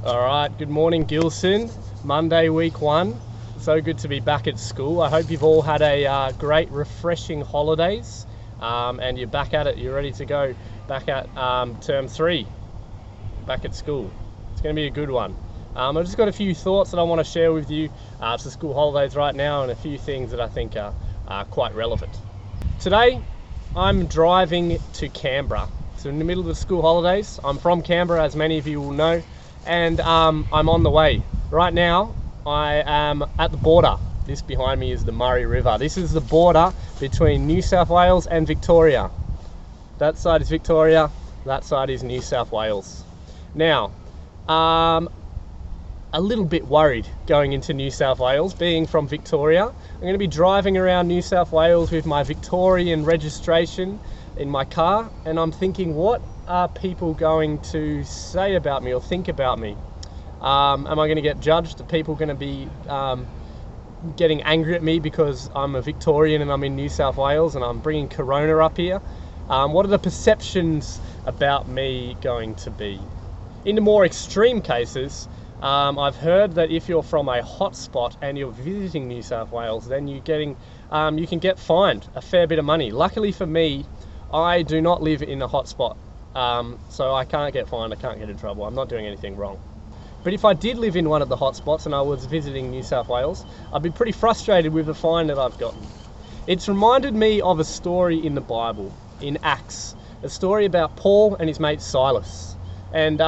All right, good morning, Gilson. Monday, week 1. So good to be back at school. I hope you've all had a great, refreshing holidays, and you're back at it. You're ready to go back at term 3, back at school. It's going to be a good one. I've just got a few thoughts that I want to share with you. It's the school holidays right now, and a few things that I think are quite relevant. Today, I'm driving to Canberra. So in the middle of the school holidays. I'm from Canberra, as many of you will know, and I'm on the way. Right now, I am at the border. This behind me is the Murray River. This is the border between New South Wales and Victoria. That side is Victoria, that side is New South Wales. Now, a little bit worried going into New South Wales, being from Victoria. I'm going to be driving around New South Wales with my Victorian registration in my car, and I'm thinking, what are people going to say about me or think about me? Am I going to get judged? Are people going to be getting angry at me because I'm a Victorian and I'm in New South Wales and I'm bringing Corona up here? What are the perceptions about me going to be? In the more extreme cases, I've heard that if you're from a hotspot and you're visiting New South Wales, then you can get fined a fair bit of money. Luckily for me, I do not live in a hotspot, so I can't get fined, I can't get in trouble, I'm not doing anything wrong. But if I did live in one of the hotspots and I was visiting New South Wales, I'd be pretty frustrated with the fine that I've gotten. It's reminded me of a story in the Bible, in Acts, a story about Paul and his mate Silas. And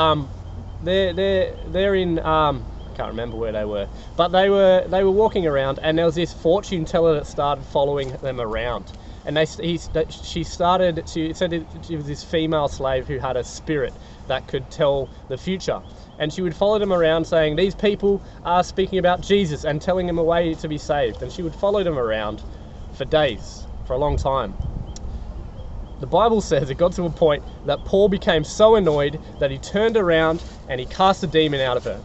they're in, I can't remember where they were, but they were walking around, and there was this fortune teller that started following them around. And she said it was this female slave who had a spirit that could tell the future. And she would follow them around saying, these people are speaking about Jesus and telling them a way to be saved. And she would follow them around for days, for a long time. The Bible says it got to a point that Paul became so annoyed that he turned around and he cast a demon out of her.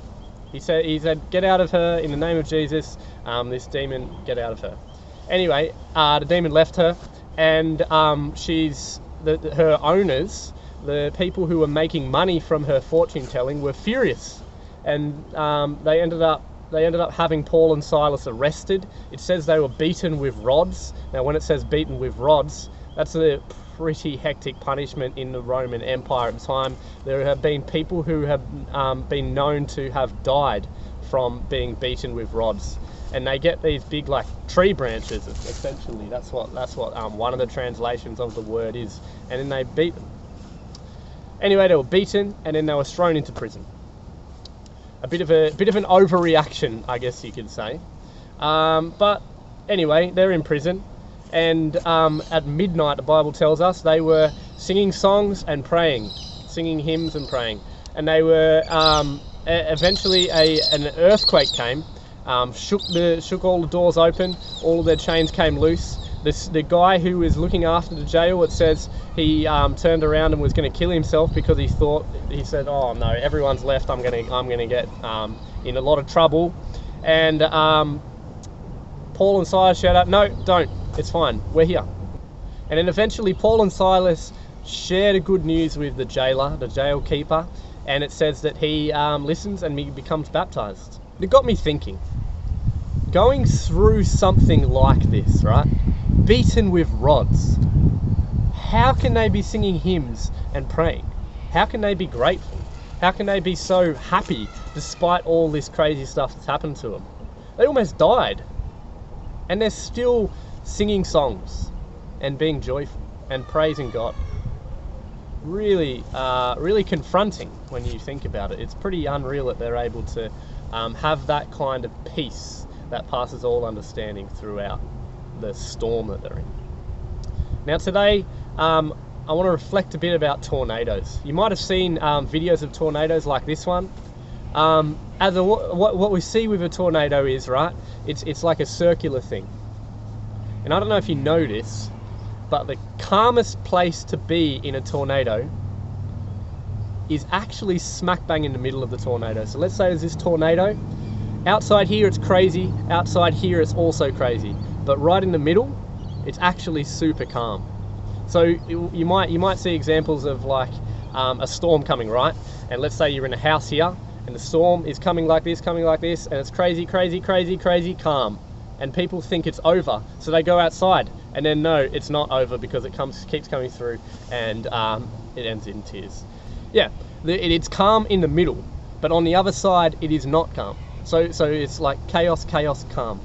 He said, get out of her in the name of Jesus, this demon, get out of her. Anyway, the demon left her, and her owners, the people who were making money from her fortune telling, were furious, and they ended up having Paul and Silas arrested. It says they were beaten with rods. Now, when it says beaten with rods, that's a pretty hectic punishment in the Roman Empire at the time. There have been people who have been known to have died from being beaten with rods. And they get these big, like, tree branches, essentially. That's what one of the translations of the word is. And then they beat them. Anyway, they were beaten, and then they were thrown into prison. A bit of an overreaction, I guess you could say. But anyway, they're in prison, and at midnight, the Bible tells us, they were singing songs and praying, singing hymns and praying. And they were eventually an earthquake came. Shook all the doors open, all of their chains came loose. The guy who was looking after the jail, it says he turned around and was going to kill himself because he said, oh no, everyone's left, I'm gonna get in a lot of trouble. And Paul and Silas shout out, no, don't, it's fine, we're here. And then eventually Paul and Silas share the good news with the jailer, the jail keeper, and it says that he listens and he becomes baptized. It got me thinking, going through something like this, right? Beaten with rods. How can they be singing hymns and praying? How can they be grateful? How can they be so happy despite all this crazy stuff that's happened to them? They almost died. And they're still singing songs and being joyful and praising God. Really, really confronting when you think about it. It's pretty unreal that they're able to have that kind of peace that passes all understanding throughout the storm that they're in. Now today, I want to reflect a bit about tornadoes. You might have seen videos of tornadoes like this one. What we see with a tornado is, right, it's like a circular thing. And I don't know if you know this, but the calmest place to be in a tornado is actually smack bang in the middle of the tornado. So let's say there's this tornado. Outside here it's crazy, outside here it's also crazy. But right in the middle, it's actually super calm. So you might see examples of like a storm coming, right? And let's say you're in a house here and the storm is coming like this, and it's crazy, crazy, crazy, crazy calm. And people think it's over, so they go outside, and then no, it's not over because it keeps coming through, and it ends in tears. Yeah, it's calm in the middle, but on the other side, it is not calm. So it's like chaos, chaos, calm.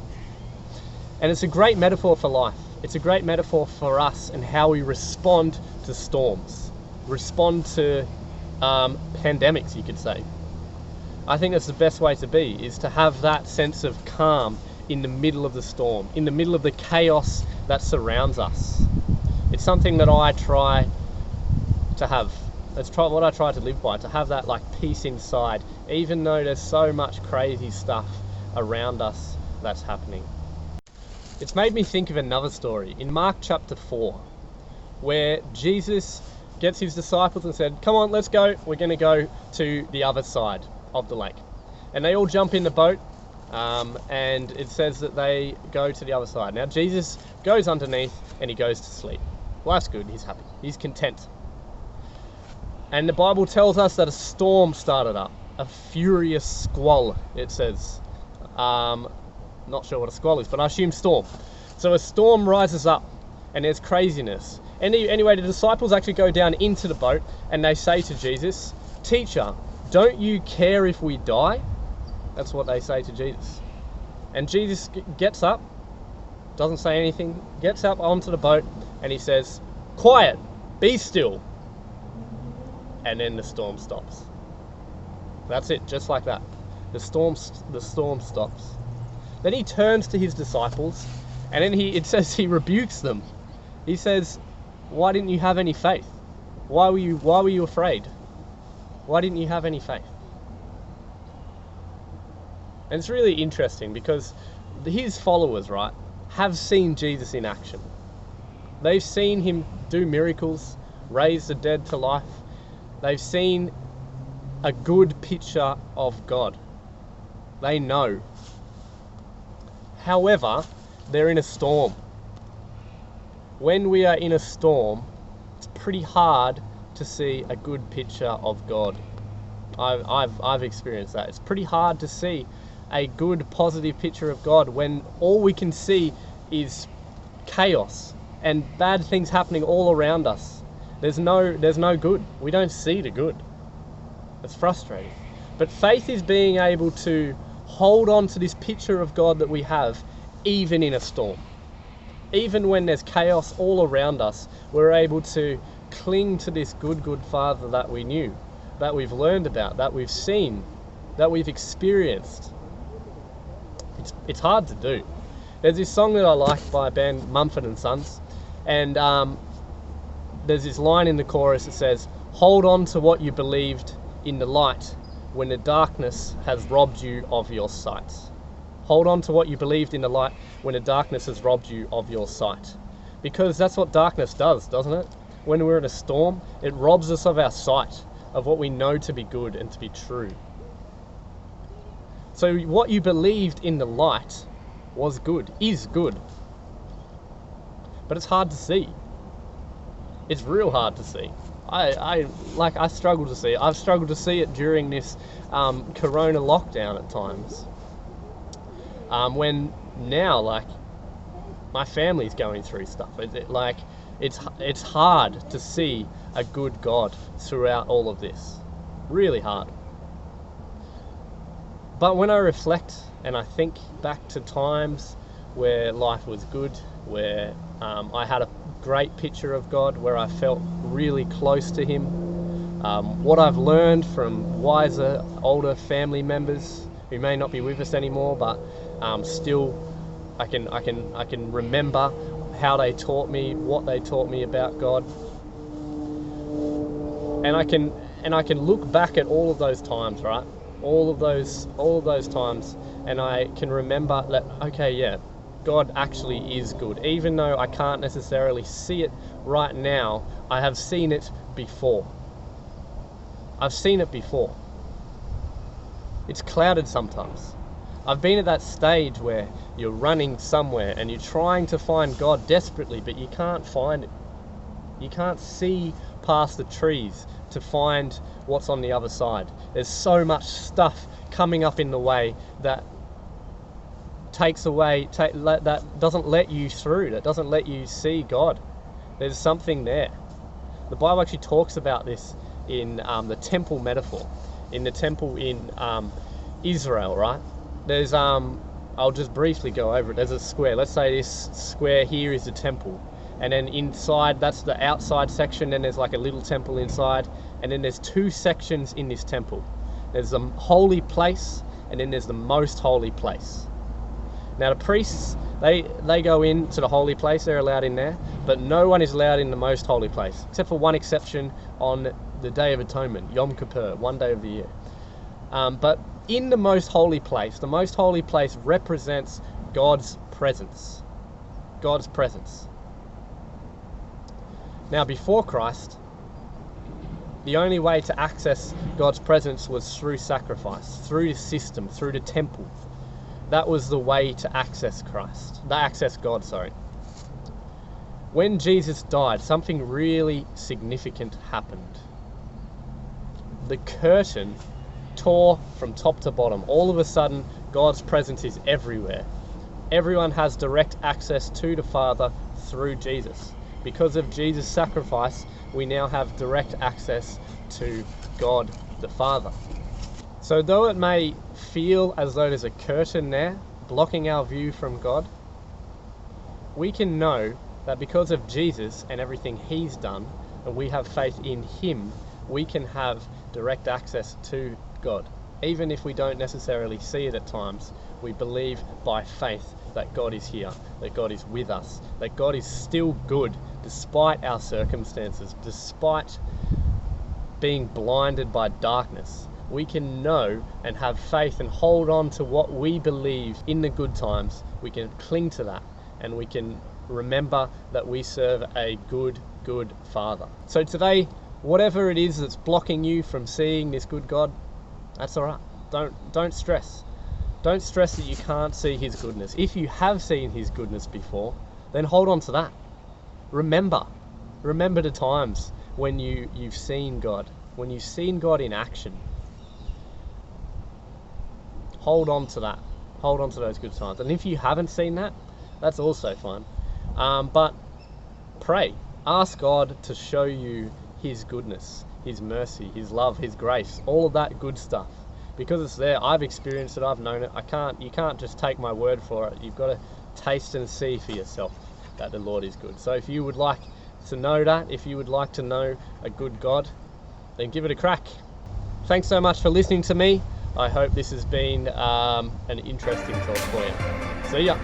And it's a great metaphor for life. It's a great metaphor for us and how we respond to storms, respond to pandemics, you could say. I think that's the best way to be, is to have that sense of calm in the middle of the storm, in the middle of the chaos that surrounds us. It's something that I try to have. That's what I try to live by, to have that like peace inside, even though there's so much crazy stuff around us that's happening. It's made me think of another story in Mark chapter 4, where Jesus gets his disciples and said, come on, let's go. We're going to go to the other side of the lake. And they all jump in the boat, and it says that they go to the other side. Now Jesus goes underneath and he goes to sleep. Life's good, he's happy, he's content. And the Bible tells us that a storm started up, a furious squall, it says. Not sure what a squall is, but I assume storm. So a storm rises up and there's craziness. Anyway, the disciples actually go down into the boat and they say to Jesus, Teacher, don't you care if we die? That's what they say to Jesus. And Jesus gets up, doesn't say anything, gets up onto the boat and he says, quiet, be still. And then the storm stops. That's it, just like that. The storm stops. Then he turns to his disciples and then it says he rebukes them. He says, why didn't you have any faith? Why were you afraid? Why didn't you have any faith? And it's really interesting because his followers, right, have seen Jesus in action. They've seen him do miracles, raise the dead to life. They've seen a good picture of God. They know. However, they're in a storm. When we are in a storm, it's pretty hard to see a good picture of God. I've experienced that. It's pretty hard to see a good, positive picture of God when all we can see is chaos and bad things happening all around us. There's no good. We don't see the good. It's frustrating. But faith is being able to hold on to this picture of God that we have, even in a storm. Even when there's chaos all around us, we're able to cling to this good Father that we knew, that we've learned about, that we've seen, that we've experienced. It's hard to do. There's this song that I like by a band, Mumford & Sons, and there's this line in the chorus that says, hold on to what you believed in the light when the darkness has robbed you of your sight. Hold on to what you believed in the light when the darkness has robbed you of your sight. Because that's what darkness does, doesn't it? When we're in a storm, it robs us of our sight, of what we know to be good and to be true. So what you believed in the light was good, is good. But it's hard to see. It's real hard to see. I struggle to see it. I've struggled to see it during this corona lockdown at times. When now, like, my family's going through stuff. It's hard to see a good God throughout all of this. Really hard. But when I reflect and I think back to times where life was good, where I had a great picture of God, where I felt really close to him, what I've learned from wiser, older family members who may not be with us anymore, but still I can remember how they taught me, what they taught me about God. And I can look back at all of those times, right? All of those times, and I can remember that, okay, yeah, God actually is good. Even though I can't necessarily see it right now, I have seen it before. I've seen it before. It's clouded sometimes. I've been at that stage where you're running somewhere and you're trying to find God desperately, but you can't find it. You can't see past the trees to find what's on the other side. There's so much stuff coming up in the way that that doesn't let you through, that doesn't let you see God. There's something there. The Bible actually talks about this in the temple metaphor, in the temple in Israel, right? There's I'll just briefly go over it. There's a square. Let's say this square here is the temple, and then inside, that's the outside section, and there's like a little temple inside, and then there's two sections in this temple. There's the holy place, and then there's the most holy place. Now the priests, they go into the holy place, they're allowed in there, but no one is allowed in the most holy place, except for one exception on the Day of Atonement, Yom Kippur, one day of the year. But in the most holy place represents God's presence. God's presence. Now before Christ, the only way to access God's presence was through sacrifice, through the system, through the temple. That was the way to access God, sorry. When Jesus died, something really significant happened. The curtain tore from top to bottom. All of a sudden, God's presence is everywhere. Everyone has direct access to the Father through Jesus. Because of Jesus' sacrifice, we now have direct access to God the Father. So though it may feel as though there's a curtain there blocking our view from God, we can know that because of Jesus and everything He's done, and we have faith in Him, we can have direct access to God. Even if we don't necessarily see it at times, we believe by faith that God is here, that God is with us, that God is still good despite our circumstances, despite being blinded by darkness. We can know and have faith and hold on to what we believe in the good times. We can cling to that, and we can remember that we serve a good Father. So today, whatever it is that's blocking you from seeing this good God, that's all right. Don't stress. Don't stress that you can't see His goodness. If you have seen His goodness before, then hold on to that. Remember the times when you've seen God, when you've seen God in action. Hold on to that. Hold on to those good times. And if you haven't seen that, that's also fine. But pray. Ask God to show you His goodness, His mercy, His love, His grace, all of that good stuff. Because it's there. I've experienced it. I've known it. You can't just take my word for it. You've got to taste and see for yourself that the Lord is good. So if you would like to know that, if you would like to know a good God, then give it a crack. Thanks so much for listening to me. I hope this has been an interesting talk for you. See ya.